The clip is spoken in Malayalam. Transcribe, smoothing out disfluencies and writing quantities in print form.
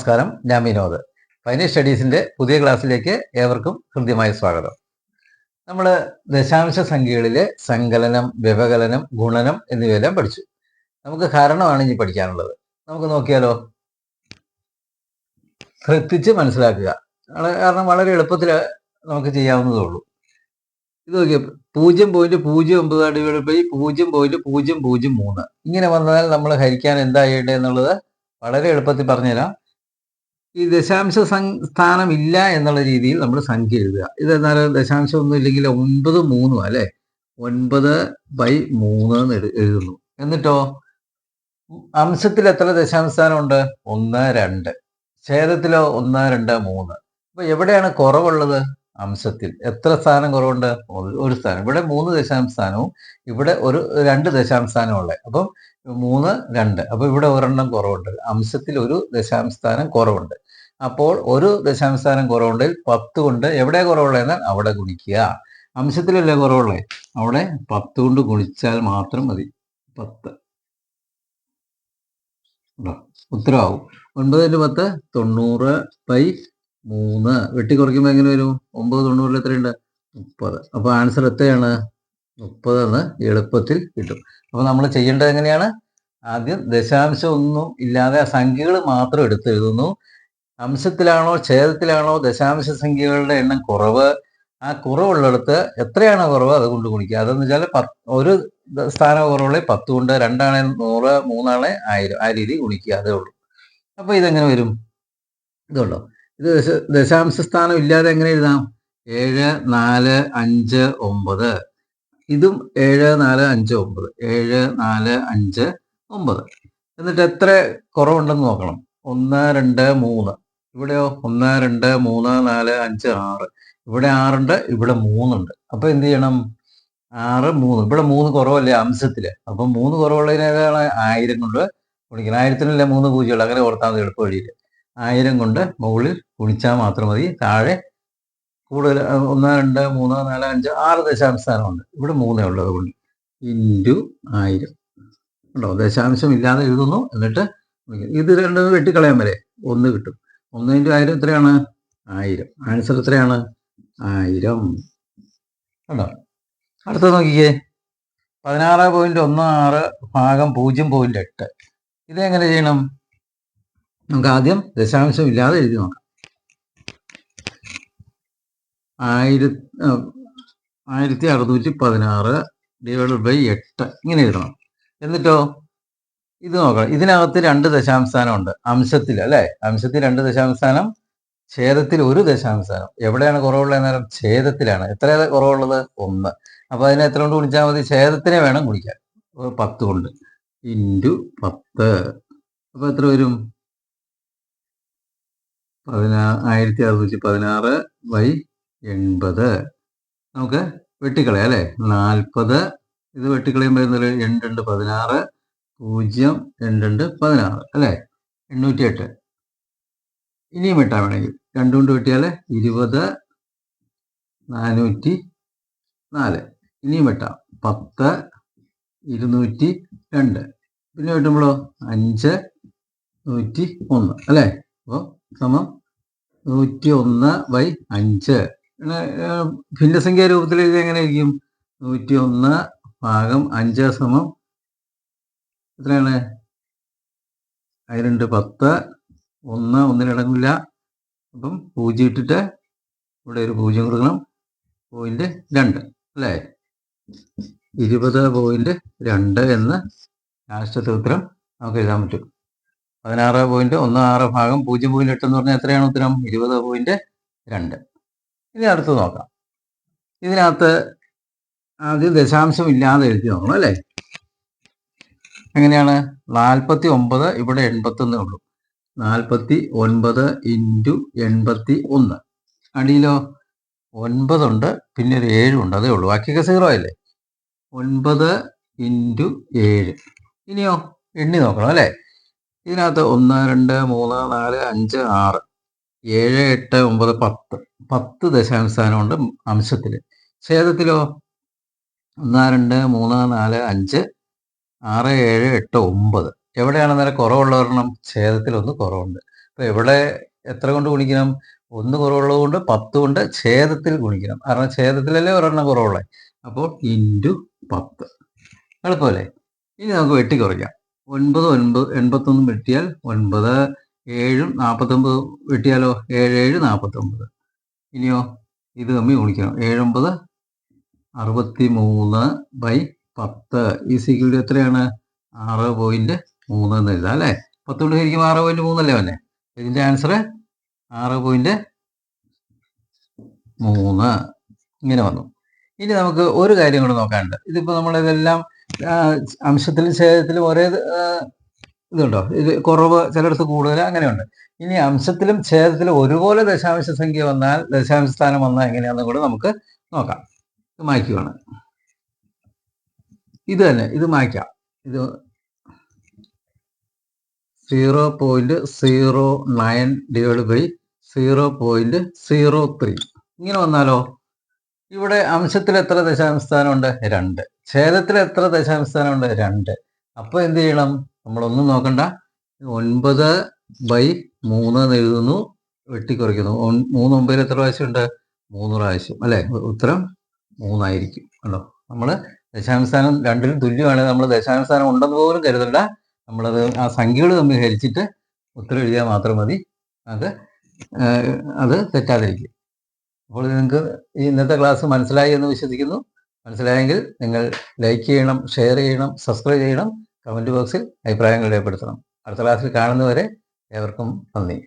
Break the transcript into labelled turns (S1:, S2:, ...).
S1: നമസ്കാരം, ഞാൻ വിനോദ്. ഫൈനൽ സ്റ്റഡീസിൻ്റെ പുതിയ ക്ലാസ്സിലേക്ക് ഏവർക്കും ഹൃദ്യമായ സ്വാഗതം. നമ്മൾ ദശാംശ സംഖ്യകളിലെ സങ്കലനം, വ്യവകലനം, ഗുണനം എന്നിവയെല്ലാം പഠിച്ചു. നമുക്ക് ഹരണമാണ് ഇനി പഠിക്കാനുള്ളത്. നമുക്ക് നോക്കിയാലോ? ശ്രദ്ധിച്ച് മനസ്സിലാക്കുക, കാരണം വളരെ എളുപ്പത്തിൽ നമുക്ക് ചെയ്യാവുന്നതേ ഉള്ളൂ. ഇത് നോക്കിയാൽ 0.09 ഡിവൈഡ് ബൈ 0.003 ഇങ്ങനെ വന്നാൽ നമ്മൾ ഹരിക്കാൻ എന്താ ചെയ്യേണ്ടതെന്നുള്ളത് വളരെ എളുപ്പത്തിൽ പറഞ്ഞുതരാം. ഈ ദശാംശ സ്ഥാനം ഇല്ല എന്നുള്ള രീതിയിൽ നമ്മൾ സംഖ്യ എഴുതുക. ഇതെന്നാൽ ദശാംശം ഒന്നും ഇല്ലെങ്കിൽ 9 അല്ലേ, 9/3 എന്ന് എഴുതുന്നു. എന്നിട്ടോ അംശത്തിൽ എത്ര ദശാംശ സ്ഥാനം ഉണ്ട്? 1, 2. ഛേദത്തിലോ 1, 2, 3. അപ്പൊ എവിടെയാണ് കുറവുള്ളത്? അംശത്തിൽ. എത്ര സ്ഥാനം കുറവുണ്ട്? ഒരു സ്ഥാനം. ഇവിടെ 3 ദശാംശ സ്ഥാനവും ഇവിടെ 2 ദശാംശ സ്ഥാനവും ഉള്ളത്. അപ്പം 3, 2. അപ്പൊ ഇവിടെ ഒരെണ്ണം കുറവുണ്ട്. അംശത്തിൽ ഒരു ദശാംശ സ്ഥാനം കുറവുണ്ട്. അപ്പോൾ ഒരു ദശാംശ സ്ഥാനം കുറവുണ്ടെങ്കിൽ 10 കൊണ്ട് എവിടെ കുറവുള്ളതെന്നാൽ അവിടെ ഗുണിക്കുക. അംശത്തിലല്ലേ കുറവുള്ളത്, അവിടെ 10 കൊണ്ട് ഗുണിച്ചാൽ മാത്രം മതി. 10 ഉത്തരവാകും. 9×10 90/3. വെട്ടി കുറയ്ക്കുമ്പോൾ എങ്ങനെ വരും? 9 90 എത്രയുണ്ട്? 30. അപ്പോൾ ആൻസർ എത്രയാണ്? 30 എന്ന് എളുപ്പത്തിൽ കിട്ടും. അപ്പോൾ നമ്മൾ ചെയ്യേണ്ടത് എങ്ങനെയാണ്? ആദ്യം ദശാംശം ഒന്നും ഇല്ലാതെ ആ സംഖ്യകൾ മാത്രം എടുത്തെഴുതുന്നു. അംശത്തിലാണോ ഛേദത്തിലാണോ ദശാംശ സംഖ്യകളുടെ എണ്ണം കുറവ്, ആ കുറവുള്ളിടത്ത് എത്രയാണോ കുറവ് അതുകൊണ്ട് ഗുണിക്കുക. അതെന്ന് വെച്ചാൽ ഒരു സ്ഥാനം കുറവുള്ള 10 കൊണ്ട്, 2 100, 3 1000, ആ രീതി ഗുണിക്കുക, അതേ ഉള്ളൂ. അപ്പോൾ ഇതെങ്ങനെ വരും? ഇതുണ്ടോ, ഇത് ദശാംശ സ്ഥാനം ഇല്ലാതെ എങ്ങനെ എഴുതാം? 7 4 5 9. ഇതും 7 4 5 9, 7 4 5 9. എന്നിട്ട് എത്ര കുറവുണ്ടെന്ന് നോക്കണം. 1 2 3. ഇവിടെയോ 1 2 3 4 5 6. ഇവിടെ 6 ഉണ്ട്, ഇവിടെ 3 ഉണ്ട്. അപ്പൊ എന്ത് ചെയ്യണം? 6 3. ഇവിടെ 3 കുറവല്ലേ അംശത്തില്. അപ്പൊ 3 കുറവുള്ളതിനേക്കാണ് 1000 കൊണ്ട് ഗുണിക്കണം. 1000-നല്ലേ 3 പൂജ്യമുള്ളൂ, അങ്ങനെ ഓർത്താൽ മതി എളുപ്പ വഴിയിൽ. 1000 കൊണ്ട് മുകളിൽ ഗുണിച്ചാൽ മാത്രം മതി. താഴെ കൂടുതൽ 1 2 3 4 5 6 ദശാംശ സ്ഥാനമുണ്ട്. ഇവിടെ 3 ഉള്ളത് കൊണ്ട് × 1000 ഉണ്ടോ. ദശാംശം ഇല്ലാതെ എഴുതുന്നു, എന്നിട്ട് ഇത് രണ്ടും വെട്ടിക്കളയാൻ വരെ 1 കിട്ടും. 1 × 1000 എത്രയാണ്? 1000. ആൻസർ എത്രയാണ്? 1000 ഉണ്ടോ. അടുത്ത നോക്കിക്കേ, 16.16 ഭാഗം 0.8. ഇതെങ്ങനെ ചെയ്യണം? നമുക്ക് ആദ്യം ദശാംശം ഇല്ലാതെ എഴുതി നോക്കാം. 1616 ഡിവൈഡഡ് ബൈ 8 ഇങ്ങനെ എഴുതണം. എന്നിട്ടോ ഇത് നോക്കണം, ഇതിനകത്ത് 2 ദശാംശ സ്ഥാനം ഉണ്ട് അംശത്തിൽ, അല്ലേ? അംശത്തിൽ 2 ദശാംശ സ്ഥാനം, ഛേദത്തിൽ 1 ദശാംശ സ്ഥാനം. എവിടെയാണ് കുറവുള്ളത്? നേരം ഛേദത്തിലാണ്. എത്ര കുറവുള്ളത്? 1. അപ്പൊ അതിനെ എത്ര കൊണ്ട് ഗുണിച്ചാൽ മതി? ഛേദത്തിനെ വേണം ഗുണിക്കാൻ. 10 കൊണ്ട് × 10. അപ്പൊ എത്ര വരും? 1616/80. നമുക്ക് വെട്ടിക്കളയാം, അല്ലേ? 40. ഇത് വെട്ടിക്കളയുമ്പോൾ 2 2 16, 0 2 16, അല്ലേ? 808. ഇനിയും വെട്ടാൻ വേണമെങ്കിൽ 2 കൊണ്ട് വെട്ടിയാൽ 20 404. ഇനിയും വെട്ടാം 10 202. പിന്നെ വെട്ടുമ്പോഴോ 5 101, അല്ലേ? അപ്പോൾ സമം 101/5. ഭിന്നസംഖ്യാ രൂപത്തിൽ ഇത് എങ്ങനെ ആയിരിക്കും? 101 ഭാഗം 5 സമം എത്രയാണ്? 2 10. 1 ഒന്നിനടങ്ങില്ല. അപ്പം 0 ഇട്ടിട്ട് ഇവിടെ ഒരു 0 കൊടുക്കണം. 0.2, അല്ലേ? 20.2 എന്ന് ലാസ്റ്റത്തെ ഉത്തരം നമുക്ക് എഴുതാൻ പറ്റും. 16.16 ഭാഗം 0.8 എന്ന് പറഞ്ഞാൽ എത്രയാണ് ഉത്തരം? 20.2. ഇനി അടുത്ത് നോക്കാം. ഇതിനകത്ത് ആദ്യം ദശാംശം ഇല്ലാതെ എഴുതി നോക്കണം, അല്ലേ? എങ്ങനെയാണ്? 49, ഇവിടെ 81 ഉള്ളൂ. 49 × 81. അടിയിലോ 9 ഉണ്ട്, പിന്നെ ഒരു 7 ഉണ്ട്, അതേ ഉള്ളൂ. ബാക്കിയൊക്കെ 0 ആയില്ലേ? 9 × 7. ഇനിയോ എണ്ണി നോക്കണം, അല്ലേ? ഇതിനകത്ത് 1 2 3 4 5 6 7 8 9 10. 10 ദശാംശ സ്ഥാനമുണ്ട് അംശത്തിൽ. ഛേദത്തിലോ 1 2 3 4 5 6 7 8 9. എവിടെയാണ് നേരെ കുറവുള്ള ഒരെണ്ണം? ഛേദത്തിൽ 1 കുറവുണ്ട്. ഇപ്പം ഇവിടെ എത്ര കൊണ്ട് ഗുണിക്കണം? 1 കുറവുള്ളത് കൊണ്ട് 10 കൊണ്ട് ഛേദത്തിൽ ഗുണിക്കണം. കാരണം ഛേദത്തിലല്ലേ ഒരെണ്ണം കുറവുള്ളത്. അപ്പോൾ ഇൻറ്റു 10. എളുപ്പമല്ലേ? ഇനി നമുക്ക് വെട്ടിക്കുറയ്ക്കാം. 9 81 വെട്ടിയാൽ 9, 7 49 വെട്ടിയാലോ 7 49. ഇനിയോ ഇത് തമ്മിൽ ഗുണിക്കണം. 7 9 63/10 ഈസിക്വൽ ടു എത്രയാണ്? 6.3 എന്ന് എഴുതാം അല്ലേ? 10 കൊണ്ട് ശരിക്കും 6.3 അല്ലേ വന്നെ? ഇതിൻ്റെ ആൻസർ 6.3 ഇങ്ങനെ വന്നു. ഇനി നമുക്ക് ഒരു കാര്യം കൂടെ നോക്കാനുണ്ട്. ഇതിപ്പോൾ നമ്മളിതെല്ലാം അംശത്തിലും ഛേദത്തിലും ഒരേ ഇതുണ്ടോ? ഇത് കുറവ് ചിലയിടത്ത് കൂടുതൽ അങ്ങനെയുണ്ട്. ഇനി അംശത്തിലും ഛേദത്തിലും ഒരുപോലെ ദശാംശ സംഖ്യ വന്നാൽ ദശാംശ സ്ഥാനം വന്നാൽ എങ്ങനെയാണെന്ന് കൂടെ നമുക്ക് നോക്കാം. ഇത് മായ്ക്കുകയാണ്. ഇത് തന്നെ ഇത് മായ്ക്കാം. ഇത് 0.09 / 0.03 ഇങ്ങനെ വന്നാലോ? ഇവിടെ അംശത്തിൽ എത്ര ദശാംശ സ്ഥാനമുണ്ട്? 2. ഛേദത്തിൽ എത്ര ദശാംശ സ്ഥാനമുണ്ട്? 2. അപ്പോൾ എന്ത് ചെയ്യണം? നമ്മളൊന്നും നോക്കണ്ട. 9/3 എന്ന് എഴുതുന്നു, വെട്ടിക്കുറയ്ക്കുന്നു. 3 9 എത്ര പ്രാവശ്യമുണ്ട്? 3 പ്രാവശ്യം അല്ലേ? ഉത്തരം 3 ആയിരിക്കും. കണ്ടോ? നമ്മൾ ദശാംശ സ്ഥാനം രണ്ടിലും തുല്യമാണ്. നമ്മൾ ദശാംശ സ്ഥാനം ഉണ്ടെന്ന് പോലും കരുതണ്ട. നമ്മളത് ആ സംഖ്യകൾ തമ്മിൽ ഹരിച്ചിട്ട് ഉത്തരം എഴുതിയാൽ മാത്രം മതി. അത് തെറ്റാതിരിക്കും. അപ്പോൾ നിങ്ങൾക്ക് ഈ ഇന്നത്തെ ക്ലാസ് മനസ്സിലായി എന്ന് വിശ്വസിക്കുന്നു. മനസ്സിലായെങ്കിൽ നിങ്ങൾ ലൈക്ക് ചെയ്യണം, ഷെയർ ചെയ്യണം, സബ്സ്ക്രൈബ് ചെയ്യണം, കമൻറ്റ് ബോക്സിൽ അഭിപ്രായങ്ങൾ രേഖപ്പെടുത്തണം. അടുത്ത ക്ലാസ്സിൽ കാണുന്നവരെ ഏവർക്കും നന്ദി.